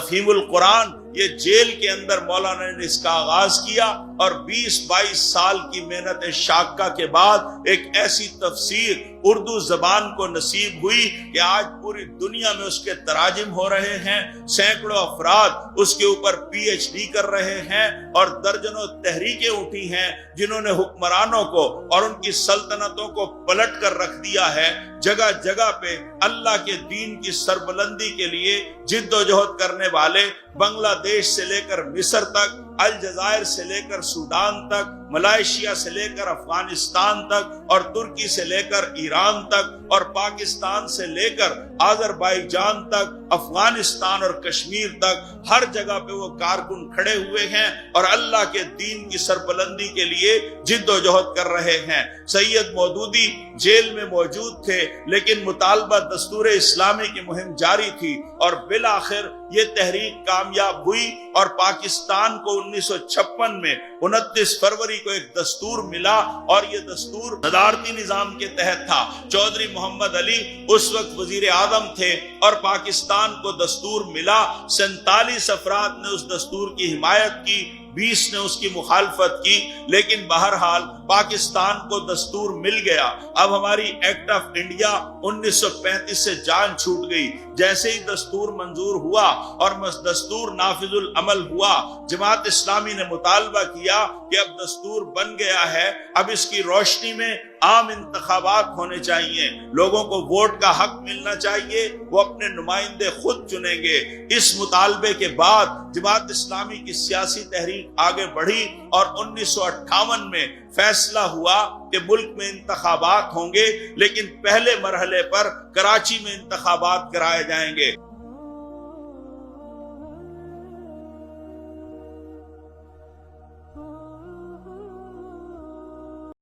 तफहीमुल कुरान, ये जेल के अंदर मौलाना ने इसका आगाज किया और 20-22 साल की मेहनत शाक्का के बाद एक ऐसी तफसीर उर्दू जबान को नसीब हुई कि आज पूरी दुनिया में उसके तराजिम हो रहे हैं। सैकड़ों अफराद उसके ऊपर PhD कर रहे हैं और दर्जनों तहरीकें उठी हैं जिन्होंने हुक्मरानों को और उनकी सल्तनतों को पलट कर रख दिया है। जगह जगह पे अल्लाह के दीन की सरबुलंदी के लिए जिद्दोजहद करने वाले बांग्लादेश से लेकर मिस्र तक, अलजायर से लेकर सूडान तक, मलेशिया से लेकर अफगानिस्तान तक और तुर्की से लेकर ईरान तक और पाकिस्तान से लेकर आज़रबाईजान तक, अफगानिस्तान और कश्मीर तक, हर जगह पे वो कारकुन खड़े हुए हैं और अल्लाह के दीन की सरबुलंदी के लिए जिद्दोजहद कर रहे हैं। सैयद मौदूदी जेल में मौजूद थे लेकिन मुतालबा दस्तूर इस्लामी की मुहिम जारी थी और बिलाखिर ये तहरीक कामयाब हुई और पाकिस्तान को 1956 में 29 फरवरी को एक दस्तूर मिला और ये दस्तूर सदारती निजाम के तहत था। चौधरी मोहम्मद अली उस वक्त वजीर आजम थे और पाकिस्तान को दस्तूर मिला। 47 अफराद ने उस दस्तूर की हिमायत की, 20 ने उसकी मुखालफत की, लेकिन बहरहाल पाकिस्तान को दस्तूर मिल गया। अब हमारी एक्ट ऑफ इंडिया 1935 से जान छूट गई। जैसे ही दस्तूर मंजूर हुआ और दस्तूर नाफिजुल अमल हुआ, जमात इस्लामी ने मुतालबा किया कि अब दस्तूर बन गया है, अब इसकी रोशनी में आम इंतखाबात होने चाहिए, लोगों को वोट का हक मिलना चाहिए, वो अपने नुमाइंदे खुद चुनेंगे। इस मुतालबे के बाद जमात इस्लामी की सियासी तहरीक आगे बढ़ी और 1958 में फैसला हुआ कि मुल्क में इंतखाबात होंगे, लेकिन पहले मरहले पर कराची में इंतखाबात कराए जाएंगे।